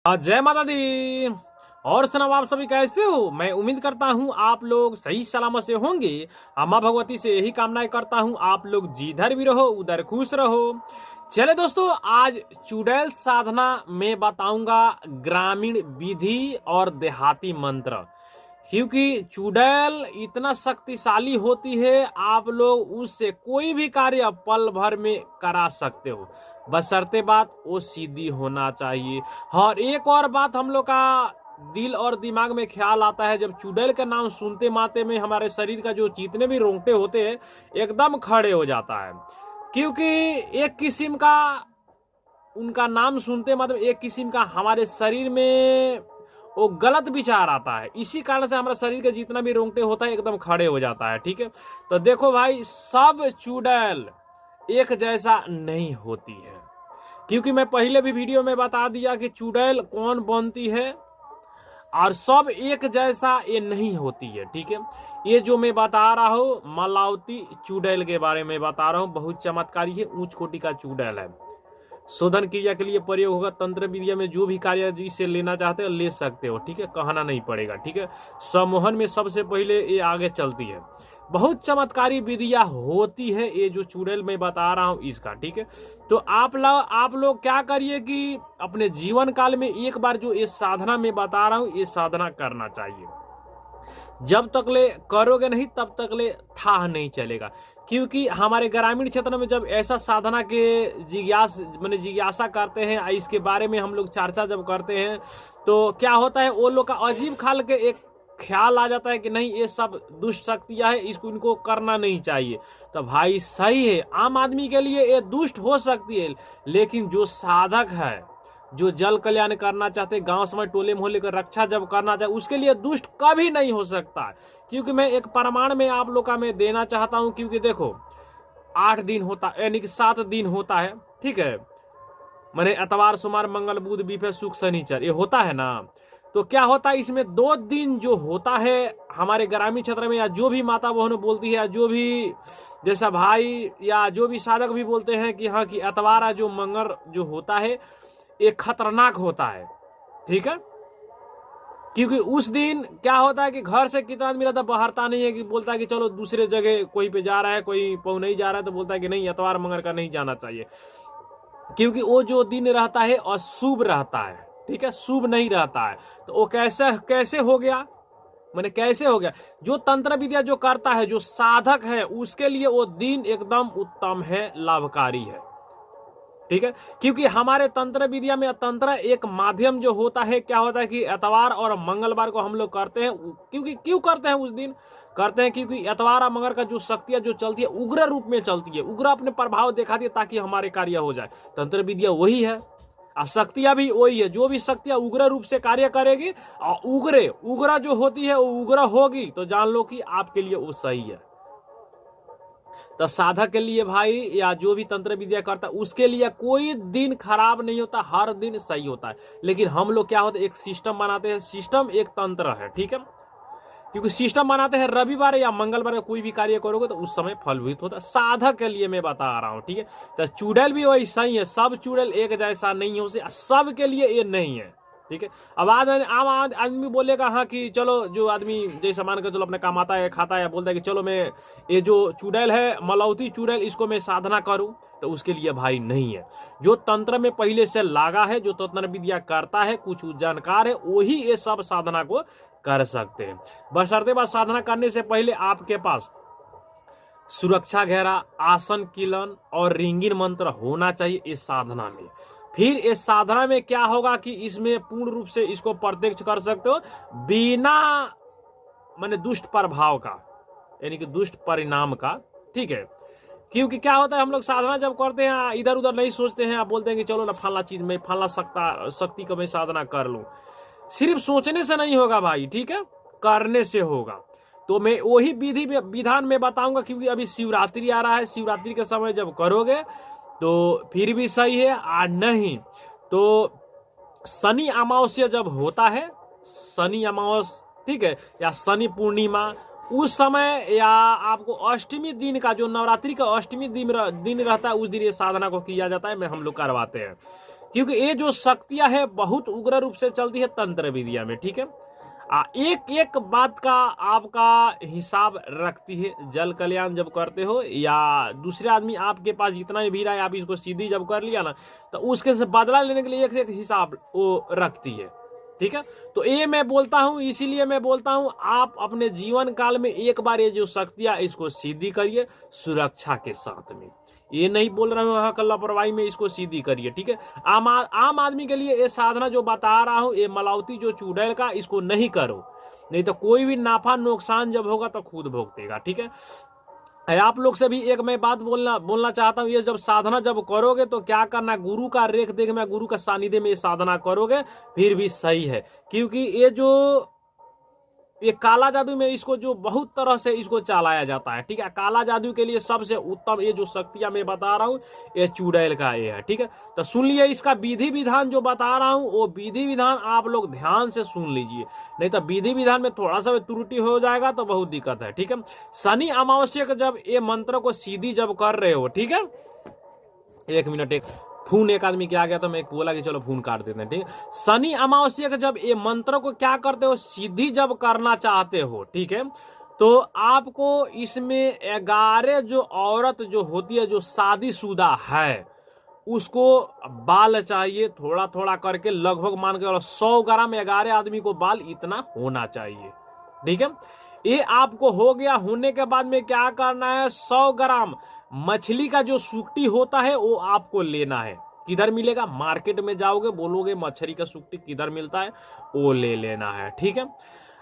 जय माता दी। और सुनाओ, आप सभी कैसे हो? मैं उम्मीद करता हूँ आप लोग सही सलामत से होंगे। अम्मा भगवती से यही कामनाएं करता हूँ आप लोग जिधर भी रहो उधर खुश रहो। चले दोस्तों, आज चुड़ैल साधना में बताऊंगा ग्रामीण विधि और देहाती मंत्र। क्योंकि चुड़ैल इतना शक्तिशाली होती है, आप लोग उससे कोई भी कार्य पल भर में करा सकते हो, बशर्ते बात वो सीधी होना चाहिए। और एक और बात हम लोग का दिल और दिमाग में ख्याल आता है, जब चुड़ैल का नाम सुनते माते में हमारे शरीर का जो जितने भी रोंगटे होते हैं एकदम खड़े हो जाता है। क्योंकि एक किस्म का उनका नाम सुनते मतलब एक किस्म का हमारे शरीर में वो गलत विचार आता है। इसी कारण से हमारा शरीर के जितना भी रोंगटे होता है एकदम खड़े हो जाता है। ठीक है, तो देखो भाई, सब चुड़ैल एक जैसा नहीं होती है। क्योंकि मैं पहले भी वीडियो में बता दिया कि चुड़ैल कौन बनती है, और सब एक जैसा ये नहीं होती है। ठीक है, ये जो मैं बता रहा हूँ मलावती चुड़ैल के बारे में बता रहा हूँ, बहुत चमत्कारी है, उच्च कोटि का चुड़ैल है। शोधन क्रिया के लिए प्रयोग होगा। तंत्र विद्या में जो भी कार्य जिसे लेना चाहते हो ले सकते हो। ठीक है, कहना नहीं पड़ेगा। ठीक है, सम्मोहन में सबसे पहले ये आगे चलती है। बहुत चमत्कारी विधियां होती है ये जो चुड़ैल मैं बता रहा हूं इसका। ठीक है, तो आप लोग क्या करिए कि अपने जीवन काल में एक बार जो ये साधना मैं बता रहा हूं ये साधना करना चाहिए। जब तक ले करोगे नहीं तब तक ले था नहीं चलेगा। क्योंकि हमारे ग्रामीण क्षेत्र में जब ऐसा साधना के जिज्ञासा करते हैं, इसके बारे में हम लोग चर्चा जब करते हैं, तो क्या होता है, वो लोग का अजीब खाल के एक ख्याल आ जाता है कि नहीं ये सब दुष्ट शक्तियां है, इसको इनको करना नहीं चाहिए। तो भाई सही है, आम आदमी के लिए ये दुष्ट हो सकती है, लेकिन जो साधक है, जो जल कल्याण करना चाहते, गांव समाज टोले मोहल्ले का रक्षा जब करना चाहे, उसके लिए दुष्ट कभी नहीं हो सकता है। क्योंकि मैं एक प्रमाण में आप लोग का मैं देना चाहता हूं। क्योंकि देखो 8 दिन होता यानी कि 7 दिन होता है। ठीक है, मैंने एतवार सोमवार मंगल बुध बीफे शुक्र शनिचर ये होता है ना। तो क्या होता है, इसमें 2 दिन जो होता है हमारे ग्रामीण क्षेत्र में, या जो भी माता बहन बोलती है, या जो भी जैसा भाई या जो भी साधक भी बोलते हैं कि हाँ कि एतवार जो मंगल जो होता है ये खतरनाक होता है। ठीक है, क्योंकि उस दिन क्या होता है कि घर से कितना आदमी रहता बहरता नहीं है, कि बोलता है कि चलो दूसरे जगह कोई पे जा रहा है, कोई पौ नहीं जा रहा है, तो बोलता है कि नहीं एतवार मंगल का नहीं जाना चाहिए। क्योंकि वो जो दिन रहता है अशुभ रहता है। ठीक है, शुभ नहीं रहता है। तो वो कैसे कैसे हो गया, मैंने कैसे हो गया, जो तंत्र विद्या जो करता है, जो साधक है, उसके लिए वो दिन एकदम उत्तम है, लाभकारी है। ठीक है, क्योंकि हमारे तंत्र विद्या में तंत्र एक माध्यम जो होता है, क्या होता है कि एतवार और मंगलवार को हम लोग करते हैं। क्योंकि क्यों करते हैं उस दिन करते हैं, क्योंकि एतवार और मंगल का जो शक्तियां जो चलती है उग्र रूप में चलती है, उग्र अपने प्रभाव दिखाती है ताकि हमारे कार्य हो जाए। तंत्र विद्या वही है और शक्तियां भी वही है। जो भी शक्तियां उग्र रूप से कार्य करेगी और उग्र जो होती है वो उग्र होगी, तो जान लो कि आपके लिए वो सही है। तो साधक के लिए भाई या जो भी तंत्र विद्या करता है उसके लिए कोई दिन खराब नहीं होता, हर दिन सही होता है। लेकिन हम लोग क्या होता है, एक सिस्टम बनाते हैं, सिस्टम एक तंत्र है। ठीक है, क्योंकि सिस्टम बनाते हैं रविवार या मंगलवार कोई भी कार्य करोगे तो उस समय फलभूत होता है। साधक के लिए मैं बता रहा हूँ। ठीक है, तो चुड़ैल भी वही सही है, सब चुड़ैल एक जैसा नहीं हो, सब के लिए ये नहीं है। ठीक है, अब आम आदमी बोलेगा हाँ कि चलो, जो आदमी जैसे मान के चलो अपने कमाता है खाता है, बोलता है कि चलो मैं ये जो चुड़ैल है मलौती चुड़ैल इसको मैं साधना करूं, तो उसके लिए भाई नहीं है। जो तंत्र में पहले से लागा है, जो तंत्र विद्या करता है, कुछ जानकार है, वही ये सब साधना को कर सकते हैं। बशर्ते बात साधना करने से पहले आपके पास सुरक्षा घेरा, आसन किलन और रिंगिन मंत्र होना चाहिए इस साधना में। फिर इस साधना में क्या होगा कि इसमें पूर्ण रूप से इसको प्रत्यक्ष कर सकते हो बिना माने दुष्ट प्रभाव का, यानी कि दुष्ट परिणाम का। ठीक है, क्योंकि क्या होता है, हम लोग साधना जब करते हैं इधर उधर नहीं सोचते हैं, आप बोलते हैं कि चलो ना फला चीज में फला शक्ति का मैं साधना कर लूं। सिर्फ सोचने से नहीं होगा भाई। ठीक है, करने से होगा। तो मैं वही विधि विधान में बताऊंगा। क्योंकि अभी शिवरात्रि आ रहा है, शिवरात्रि के समय जब करोगे तो फिर भी सही है, आज नहीं तो शनि अमावस्या जब होता है, शनि अमावस, ठीक है, या शनि पूर्णिमा, उस समय, या आपको अष्टमी दिन का जो नवरात्रि का अष्टमी दिन रहता है उस दिन ये साधना को किया जाता है, मैं हम लोग करवाते हैं। क्योंकि ये जो शक्तियां है बहुत उग्र रूप से चलती है तंत्र विद्या में, ठीक है। एक एक बात का आपका हिसाब रखती है। जल कल्याण जब करते हो या दूसरे आदमी आपके पास जितना भी भीड़ है, आप इसको सीधी जब कर लिया ना, तो उसके से बदला लेने के लिए एक से एक हिसाब वो रखती है, ठीक है। तो ये मैं बोलता हूं, इसीलिए मैं बोलता हूं आप अपने जीवन काल में एक बार ये जो शक्तियां इसको सीधी करिए सुरक्षा के साथ में। ये नहीं बोल रहा हूँ हाँ कल लापरवाही में इसको सीधी करिए, ठीक है। आम आदमी के लिए ये साधना जो बता रहा हूँ, ये मलावती जो चुड़ैल का, इसको नहीं करो, नहीं तो कोई भी नाफा नुकसान जब होगा तो खुद भोगतेगा, ठीक है। आप लोग से भी एक मैं बात बोलना चाहता हूँ, ये जब साधना जब करोगे तो क्या करना, गुरु का रेख देख में, गुरु का सानिध्य में ये साधना करोगे फिर भी सही है। क्योंकि ये काला जादू में इसको जो बहुत तरह से इसको चलाया जाता है, ठीक है। काला जादू के लिए सबसे उत्तम ये जो शक्तियां मैं बता रहा हूँ, ये चुड़ैल का ये है, ठीक है। तो सुन लिए, इसका विधि विधान जो बता रहा हूँ वो विधि विधान आप लोग ध्यान से सुन लीजिए, नहीं तो विधि विधान में थोड़ा सा त्रुटि हो जाएगा तो बहुत दिक्कत है, ठीक है। शनि अमावस्या का जब ये मंत्र को सीधी जब कर रहे हो, ठीक है, एक मिनट, एक फोन एक आदमी क्या गया तो मैं बोला कि चलो फोन काट देते हैं, ठीक है। शनि अमावस्या का जब ये मंत्र को क्या करते हो, सीधी जब करना चाहते हो, ठीक है, तो आपको इसमें 11 जो औरत जो होती है जो शादीशुदा है उसको बाल चाहिए, थोड़ा थोड़ा करके लगभग मान के 100 ग्राम 11 आदमी को बाल इतना होना चाहिए, ठीक है। ये आपको हो गया, होने के बाद में क्या करना है, 100 ग्राम मछली का जो सुक्टी होता है वो आपको लेना है। किधर मिलेगा, मार्केट में जाओगे बोलोगे मछली का सुक्टी किधर मिलता है, वो ले लेना है, ठीक है।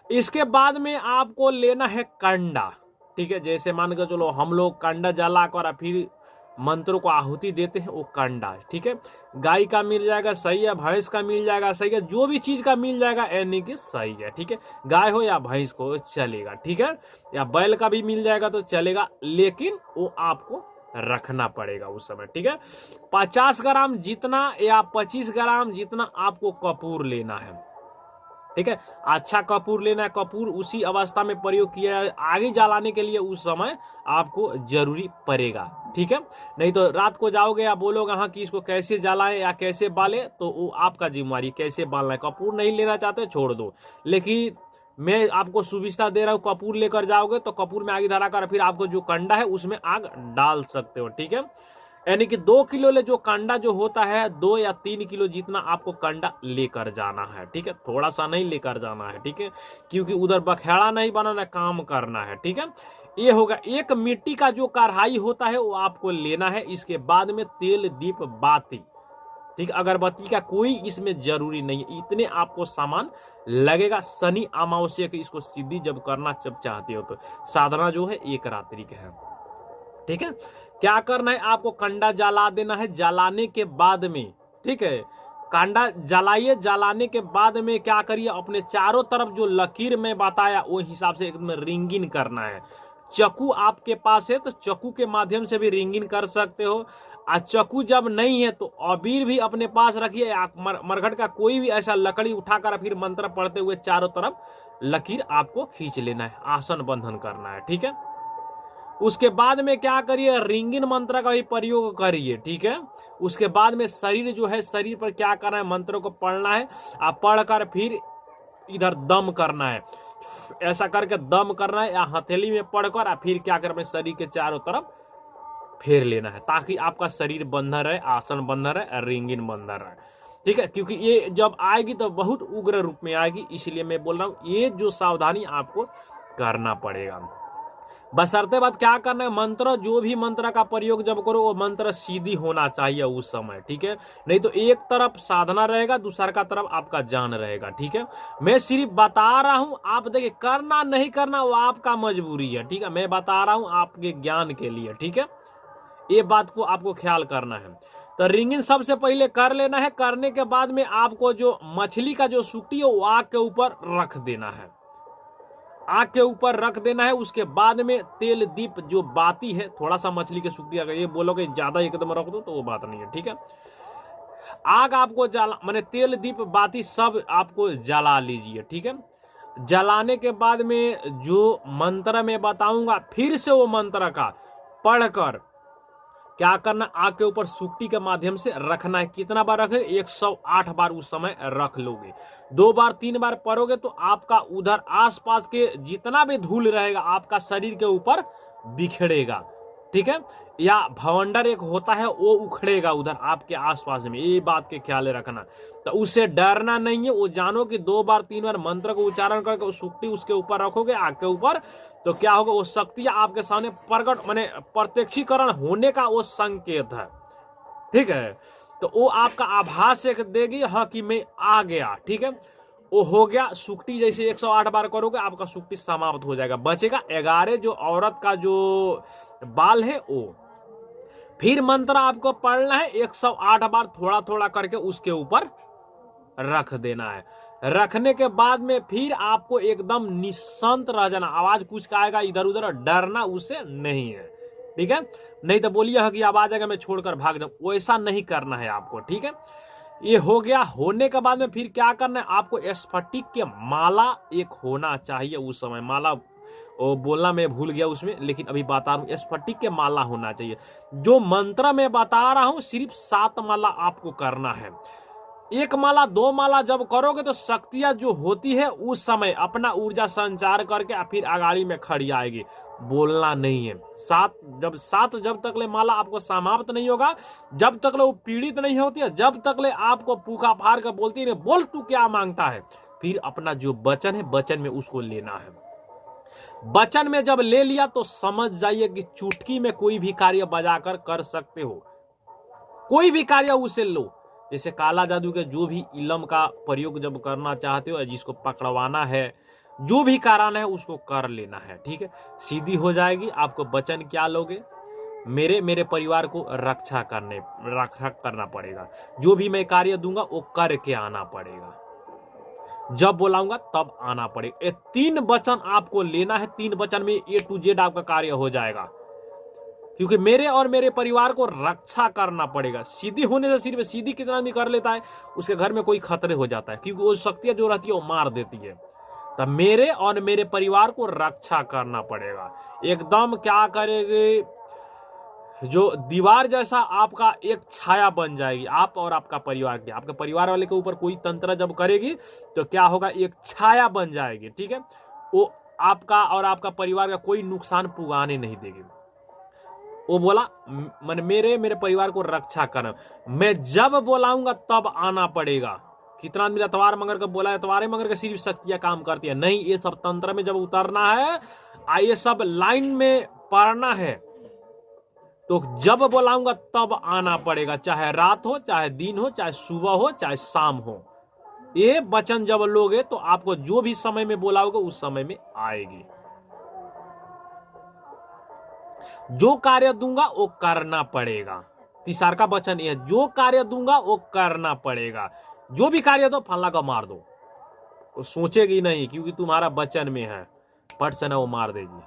इसके बाद में आपको लेना है कंडा, ठीक है। जैसे मान के चलो हम लोग कंडा जला कर फिर मंत्रों को आहुति देते हैं, वो कंडा, ठीक है। गाय का मिल जाएगा सही है, भैंस का मिल जाएगा सही है, जो भी चीज का मिल जाएगा यानी कि सही है, ठीक है। गाय हो या भैंस को चलेगा, ठीक है, या बैल का भी मिल जाएगा तो चलेगा, लेकिन वो आपको रखना पड़ेगा उस समय, ठीक है। 50 ग्राम जितना या 25 ग्राम जितना आपको कपूर लेना है, ठीक है। अच्छा कपूर लेना है, कपूर उसी अवस्था में प्रयोग किया आगे जलाने के लिए उस समय आपको जरूरी पड़ेगा, ठीक है। नहीं तो रात को जाओगे या बोलोगे हाँ कि इसको कैसे जलाएं या कैसे बाले, तो वो आपका जिम्मेवारी, कैसे बालना है। कपूर नहीं लेना चाहते छोड़ दो, लेकिन मैं आपको सुविधा दे रहा हूँ, कपूर लेकर जाओगे तो कपूर में आग धरा कर फिर आपको जो कंडा है उसमें आग डाल सकते हो, ठीक है। यानी कि 2 किलो ले जो कंडा जो होता है 2 या 3 किलो जितना आपको कंडा लेकर जाना है, ठीक है। थोड़ा सा नहीं लेकर जाना है, ठीक है, क्योंकि उधर बखेड़ा नहीं बनाना, काम करना है, ठीक है। ये होगा। एक मिट्टी का जो कढ़ाई होता है वो आपको लेना है। इसके बाद में तेल दीप बाती, ठीक, अगरबत्ती का कोई इसमें जरूरी नहीं है, इतने आपको सामान लगेगा। शनि अमावस्या की इसको सीधी जब करना जब चाहते हो तो साधना जो है 1 रात्रि का है, ठीक है। क्या करना है, आपको कंडा जला देना है। जलाने के बाद में, ठीक है, कंडा जलाइए, जलाने के बाद में क्या करिए, अपने चारों तरफ जो लकीर में बताया वो हिसाब से एकदम रिंगिंग करना है। चक्कू आपके पास है तो चक्कू के माध्यम से भी रिंगिंग कर सकते हो, और चक्कू जब नहीं है तो अबीर भी अपने पास रखिए, मरघट का कोई भी ऐसा लकड़ी उठाकर फिर मंत्र पढ़ते हुए चारों तरफ लकीर आपको खींच लेना है, आसन बंधन करना है, ठीक है। उसके बाद में क्या करिए, रिंगिन मंत्र का भी प्रयोग करिए, ठीक है। उसके बाद में शरीर जो है, शरीर पर क्या करना है, मंत्रों को पढ़ना है, आप पढ़कर फिर इधर दम करना है, ऐसा करके दम करना है, या हथेली में पढ़कर फिर क्या करना है, शरीर के चारों तरफ फेर लेना है, ताकि आपका शरीर बंधन रहे, आसन बंधन रहे, रिंगिन बंधन रहे, ठीक है। क्योंकि ये जब आएगी तो बहुत उग्र रूप में आएगी, इसलिए मैं बोल रहा हूँ ये जो सावधानी आपको करना पड़ेगा। बशर्ते बात क्या करना है, मंत्र जो भी मंत्र का प्रयोग जब करो वो मंत्र सीधी होना चाहिए उस समय, ठीक है। नहीं तो एक तरफ साधना रहेगा, दूसरा का तरफ आपका जान रहेगा, ठीक है। मैं सिर्फ बता रहा हूं, आप देखिए करना नहीं करना वो आपका मजबूरी है, ठीक है। मैं बता रहा हूं आपके ज्ञान के लिए, ठीक है। ये बात को आपको ख्याल करना है। तो रिंगिंग सबसे पहले कर लेना है। करने के बाद में आपको जो मछली का जो सुक्टी है वो आग के ऊपर रख देना है, आग के ऊपर रख देना है। उसके बाद में तेल दीप जो बाती है, थोड़ा सा मछली के सुक्टी, अगर ये बोलोगे ज्यादा एकदम रख दो तो वो बात नहीं है, ठीक है। आग आपको जला माने तेल दीप बाती सब आपको जला लीजिए, ठीक है। जलाने के बाद में जो मंत्र मैं बताऊंगा फिर से वो मंत्र का पढ़कर क्या करना, आग के ऊपर सुकटी के माध्यम से रखना है। कितना बार रखे, 108 बार उस समय रख लोगे। 2 बार 3 बार परोगे तो आपका उधर आसपास के जितना भी धूल रहेगा आपका शरीर के ऊपर बिखरेगा, ठीक है। या भवंडर एक होता है वो उखड़ेगा उधर आपके आसपास में, ये बात के ख्याल रखना। तो उससे डरना नहीं है, वो जानो कि 2 बार 3 बार मंत्र को उच्चारण करके वो सुक्ति उसके ऊपर रखोगे आग के ऊपर, तो क्या होगा, वो शक्ति आपके सामने प्रकट माने प्रत्यक्षीकरण होने का वो संकेत है, ठीक है। तो वो आपका आभास एक देगी, हाँ कि मैं आ गया, ठीक है। वो हो गया। सुक्ति जैसे 108 बार करोगे आपका सुक्ति समाप्त हो जाएगा। बचेगा 11 जो औरत का जो बाल है वो। फिर मंत्र आपको पढ़ना है 108 बार थोड़ा थोड़ा करके उसके ऊपर रख देना है। रखने के बाद में फिर आपको एकदम निशांत रह जाना, आवाज कुछ का आएगा इधर उधर, डरना उससे नहीं है, ठीक है। नहीं तो बोलिए कि आवाज आएगा मैं छोड़कर भाग जाऊं, वैसा नहीं करना है आपको, ठीक है। ये हो गया। होने के बाद में फिर क्या करना है, आपको स्फटिक के माला एक होना चाहिए उस समय। माला वो बोलना मैं भूल गया उसमें, लेकिन अभी बता रहा हूं, स्फटिक के माला होना चाहिए। जो मंत्र मैं बता रहा हूं सिर्फ 7 माला आपको करना है। 1 माला 2 माला जब करोगे तो शक्तियां जो होती है उस समय अपना ऊर्जा संचार करके फिर अगाड़ी में खड़ी आएगी, बोलना नहीं है। 7 जब तक ले माला आपको समाप्त नहीं होगा, जब तक ले वो पीड़ित नहीं होती है, जब तक ले आपको पूखा फाड़ कर बोलती है बोल तू क्या मांगता है, फिर अपना जो वचन है वचन में उसको लेना है। वचन में जब ले लिया तो समझ जाइए कि चुटकी में कोई भी कार्य बजाकर कर सकते हो, कोई भी कार्य उसे लो। जैसे काला जादू के जो भी इलम का प्रयोग जब करना चाहते हो, जिसको पकड़वाना है, जो भी कराना है उसको कर लेना है, ठीक है। सीधी हो जाएगी। आपको वचन क्या लोगे, मेरे परिवार को रक्षा करना पड़ेगा। जो भी मैं कार्य दूंगा वो करके आना पड़ेगा, जब बुलाऊंगा तब आना पड़ेगा। ये 3 वचन आपको लेना है। 3 वचन में A to Z आपका कार्य हो जाएगा, क्योंकि मेरे और मेरे परिवार को रक्षा करना पड़ेगा। सीधी होने से सिर्फ सीधी कितना भी कर लेता है उसके घर में कोई खतरे हो जाता है, क्योंकि वो शक्तियां जो रहती है वो मार देती है। तब मेरे और मेरे परिवार को रक्षा करना पड़ेगा। एकदम क्या करेंगे, जो दीवार जैसा आपका एक छाया बन जाएगी आप और आपका परिवार की। आपके परिवार वाले के ऊपर कोई तंत्र जब करेगी तो क्या होगा, एक छाया बन जाएगी, ठीक है। वो आपका और आपका परिवार का कोई नुकसान पुगाने नहीं देगी। वो बोला मन मेरे परिवार को रक्षा करना, मैं जब बोलाऊंगा तब आना पड़ेगा। कितना आदमी अतवार मंगर का बोला, अतवार मंगर का सिर्फ शक्तियां काम करती है, नहीं, ये सब तंत्र में जब उतरना है, ये सब लाइन में पढ़ना है, तो जब बोलाऊंगा तब आना पड़ेगा, चाहे रात हो, चाहे दिन हो, चाहे सुबह हो, चाहे शाम हो। ये वचन जब लोगे तो आपको जो भी समय में बोलाओगे उस समय में आएगी। जो कार्य दूंगा वो करना पड़ेगा। तीसरा का वचन ये है, जो कार्य दूंगा वो करना पड़ेगा। जो भी कार्य दो फल्ला को मार दो, वो सोचेगी नहीं, क्योंकि तुम्हारा वचन में है, पट से ना वो मार देगी।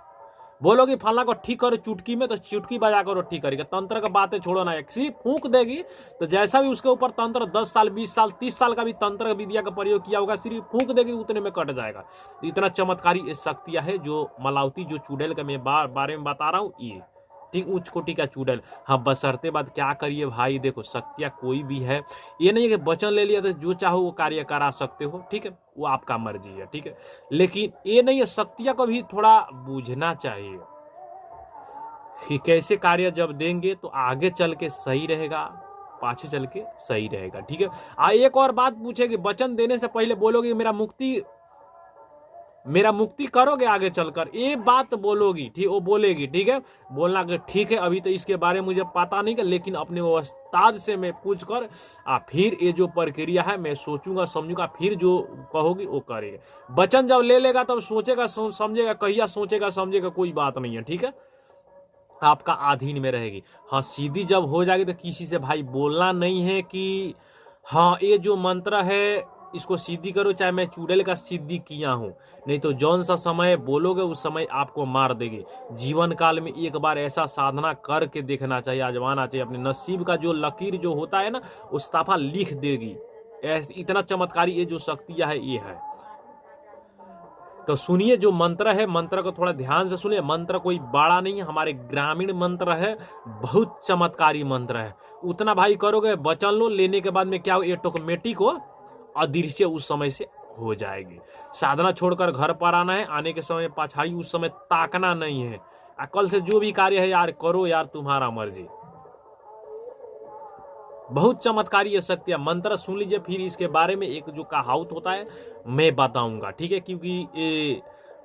बोलोगी फल्ला को ठीक करो चुटकी में, तो चुटकी बजा कर ठीक करेगा। तंत्र का बातें छोड़ो ना, सिर्फ फूंक देगी तो जैसा भी उसके ऊपर तंत्र 10 साल 20 साल 30 साल का भी तंत्र विद्या का प्रयोग किया होगा, सिर्फ फूंक देगी उतने में कट जाएगा। इतना चमत्कारी ये शक्तियां है जो मलावती जो चुड़ैल का मैं बारे में बता रहा हूँ, ये ठीक उच्च कोटि का चुड़ैल। हाँ, बशर्ते बात क्या करिए भाई, देखो शक्तियां कोई भी है, ये नहीं है कि वचन ले लिया तो जो चाहो वो कार्य करा सकते हो, ठीक है, वो आपका मर्जी है, ठीक है। लेकिन ये नहीं है, शक्तियां को भी थोड़ा बूझना चाहिए कि कैसे कार्य जब देंगे तो आगे चल के सही रहेगा, पाछे चल के सही रहेगा, ठीक है। एक और बात पूछेगी, वचन देने से पहले बोलोगे मेरा मुक्ति करोगे आगे चलकर, ये बात बोलोगी, ठीक, वो बोलेगी, ठीक है। बोलना कि ठीक है अभी तो इसके बारे में मुझे पता नहीं, लेकिन अपने उस्ताद से मैं पूछ कर फिर ये जो प्रक्रिया है मैं सोचूंगा समझूंगा, फिर जो कहोगी वो करेगा। वचन जब ले लेगा तब सोचेगा समझेगा, कहिया सोचेगा समझेगा, कोई बात नहीं है, ठीक है, आपका अधीन में रहेगी। हाँ, सीधी जब हो जाएगी तो किसी से भाई बोलना नहीं है कि हाँ ये जो मंत्र है इसको सीधी करो, चाहे मैं चुड़ैल का सिद्धि किया हूं, नहीं तो जौन सा समय बोलोगे उस समय आपको मार देगी। जीवन काल में एक बार ऐसा साधना करके देखना चाहिए, आजमाना चाहिए। अपने नसीब का जो लकीर जो होता है ना, उस साफा लिख देगी। इतना चमत्कारी ये जो शक्तियां है ये है। तो सुनिए जो मंत्र है, मंत्र को थोड़ा ध्यान से सुनिए। मंत्र कोई बड़ा नहीं है, हमारे ग्रामीण मंत्र है, बहुत चमत्कारी मंत्र है। उतना भाई करोगे, वचन लो, लेने के बाद में क्या हो, ऑटोमेटिक हो अदृश्य उस समय से हो जाएगी। साधना छोड़कर घर पर आना है, आने के समय पछाड़ी उस समय ताकना नहीं है। कल से जो भी कार्य है यार करो यार, तुम्हारा मर्जी। बहुत चमत्कारी ये शक्ति है। मंत्र सुन लीजिए, फिर इसके बारे में एक जो कहावत होता है मैं बताऊंगा, ठीक है। क्योंकि ये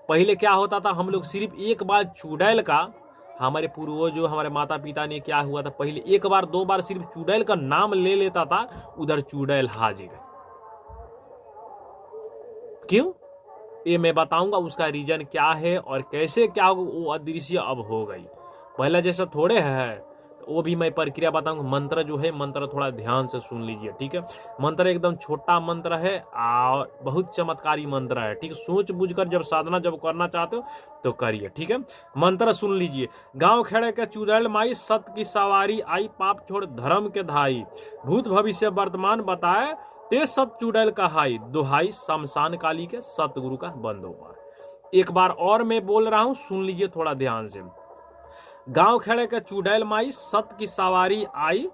पहले क्या होता था, हम लोग सिर्फ एक बार चुड़ैल का, हमारे पूर्वजों हमारे माता पिता ने क्या हुआ था, पहले एक बार दो बार सिर्फ चुड़ैल का नाम ले लेता था, उधर चुड़ैल हाजिर। क्यों, ये मैं बताऊंगा उसका रीजन क्या है और कैसे क्या हो, वो अदृश्य अब हो गई। पहले जैसा थोड़े है, वो भी मैं प्रक्रिया बताऊंगा। मंत्र जो है, मंत्र थोड़ा ध्यान से सुन लीजिए, ठीक है। मंत्र एकदम छोटा मंत्र है और बहुत चमत्कारी मंत्र है, ठीक है। सोच बूझकर जब साधना जब करना चाहते हो तो करिए, ठीक है। मंत्र सुन लीजिए। गांव खेड़े के चुड़ैल माई, सत की सवारी आई, पाप छोड़ धर्म के धाई, भूत भविष्य वर्तमान बताए, ते सत चुड़ैल कहाई, दुहाई शमशान काली के सतगुरु का बंदोबस्त। एक बार और मैं बोल रहा हूं, सुन लीजिए थोड़ा ध्यान से। गांव खेड़े के चुड़ैल माई, सत की सवारी आई,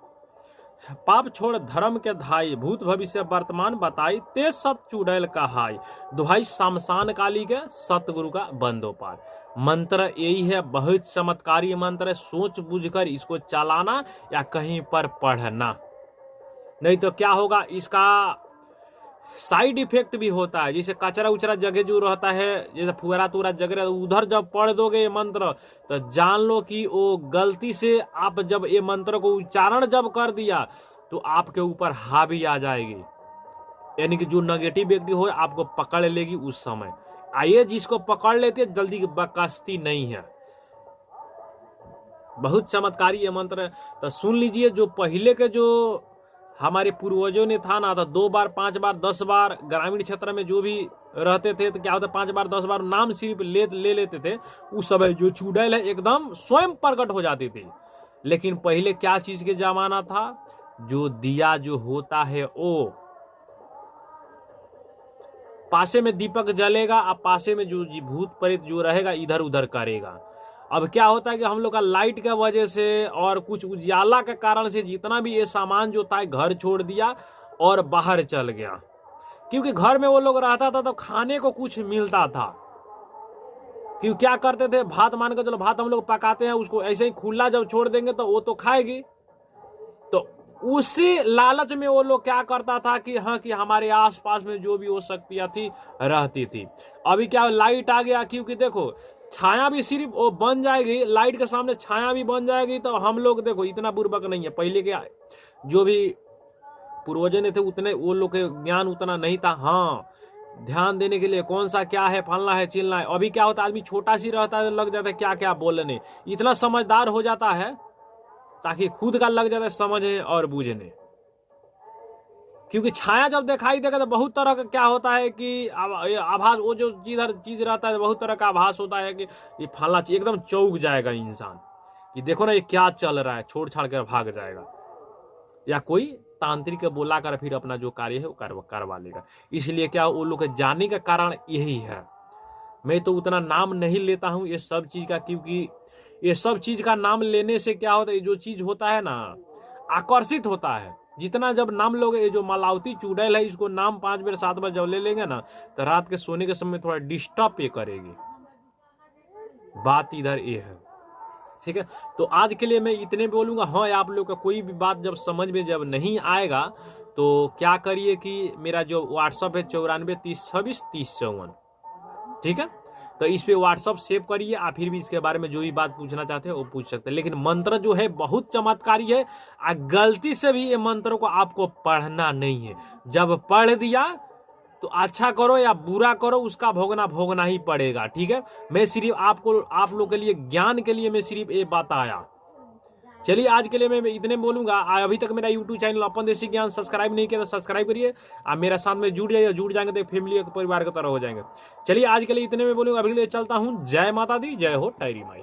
पाप छोड़ धर्म के धाई, भूत भविष्य वर्तमान बताई, ते सत चुड़ैल कहाई, दुहाई शमशान काली के सतगुरु का बंदोपार। मंत्र यही है, बहुत चमत्कारी मंत्र है। सोच बूझकर इसको चलाना या कहीं पर पढ़ना, नहीं तो क्या होगा, इसका साइड इफेक्ट भी होता है। जैसे कचरा उचरा जगह जो रहता है, जैसे फुहरा तुरा जगह, उधर जब पढ़ दोगे ये मंत्र तो जान लो कि वो गलती से आप जब ये मंत्र को उच्चारण जब कर दिया तो आपके ऊपर हावी आ जाएगी, यानी कि जो नेगेटिव व्यक्ति हो आपको पकड़ लेगी उस समय। आइए जिसको पकड़ लेते जल्दी बकस्ती नहीं है। बहुत चमत्कारी ये मंत्र है, तो सुन लीजिए। जो पहले के जो हमारे पूर्वजों ने था ना, तो 2 बार 5 बार 10 बार ग्रामीण क्षेत्र में जो भी रहते थे तो क्या होता, 5 बार 10 बार नाम सिर्फ ले लेते थे। उस समय जो चुड़ैल है एकदम स्वयं प्रकट हो जाती थी। लेकिन पहले क्या चीज के जमाना था, जो दिया जो होता है वो पासे में दीपक जलेगा, अब पासे में जो भूत प्रेत जो रहेगा इधर उधर करेगा। अब क्या होता है कि हम लोग का लाइट का वजह से और कुछ उजाला के कारण से जितना भी ये सामान जो था घर छोड़ दिया और बाहर चल गया। क्योंकि घर में वो लोग रहता था तो खाने को कुछ मिलता था। क्यों क्या करते थे, भात मान के चलो भात हम लोग पकाते हैं, उसको ऐसे ही खुला जब छोड़ देंगे तो वो तो खाएगी। तो उसी लालच में वो लोग क्या करता था कि हाँ, कि हमारे आसपास में जो भी वो शक्तियां थी रहती थी। अभी क्या लाइट आ गया, क्योंकि देखो छाया भी सिर्फ वो बन जाएगी, लाइट के सामने छाया भी बन जाएगी। तो हम लोग देखो इतना बुर्बक नहीं है। पहले के जो भी पूर्वजन थे उतने वो लोग के ज्ञान उतना नहीं था, हाँ, ध्यान देने के लिए कौन सा क्या है, फलना है चिलना है। अभी क्या होता है, आदमी छोटा सी रहता है लग जाता है क्या क्या बोलने, इतना समझदार हो जाता है ताकि खुद का लग जाता है समझने और बूझने। क्योंकि छाया जब दिखाई देगा तो बहुत तरह का क्या होता है कि आभास, वो जो चीज रहता है बहुत तरह का आभास होता है कि ये फलना चीज, एकदम चौंक जाएगा इंसान कि देखो ना ये क्या चल रहा है, छोड़ छाड़ कर भाग जाएगा, या कोई तांत्रिक बोला कर फिर अपना जो कार्य है वो करवा लेगा। इसलिए क्या वो लोग जाने का कारण यही है। मैं तो उतना नाम नहीं लेता हूँ ये सब चीज का, क्योंकि ये सब चीज का नाम लेने से क्या होता है, जो चीज होता है ना आकर्षित होता है। जितना जब नाम लोगे, ये जो मलावती चुड़ैल है इसको नाम 5 बार 7 बार जब ले लेंगे ना तो रात के सोने के समय थोड़ा डिस्टर्ब ये करेगी। बात इधर ये है, ठीक है। तो आज के लिए मैं इतने बोलूंगा। हाँ, आप लोग का कोई भी बात जब समझ में जब नहीं आएगा तो क्या करिए कि मेरा जो व्हाट्सअप है 94 30 26 30 54, ठीक है। तो इस पे व्हाट्सअप सेव करिए, आप फिर भी इसके बारे में जो भी बात पूछना चाहते हैं वो पूछ सकते हैं। लेकिन मंत्र जो है बहुत चमत्कारी है, गलती से भी ये मंत्र को आपको पढ़ना नहीं है। जब पढ़ दिया तो अच्छा करो या बुरा करो, उसका भोगना ही पड़ेगा, ठीक है। मैं सिर्फ आप लोग के लिए ज्ञान के लिए मैं सिर्फ ये बताया। चलिए आज के लिए मैं इतने बोलूंगा। अभी तक मेरा यूट्यूब चैनल अपन देसी ज्ञान सब्सक्राइब नहीं किया तो सब्सक्राइब करिए। आप मेरा साथ में जुड़ जाएंगे तो फैमिली परिवार की तरह हो जाएंगे। चलिए आज के लिए इतने में बोलूंगा, अभी के लिए चलता हूँ। जय माता दी, जय हो टायरी माई।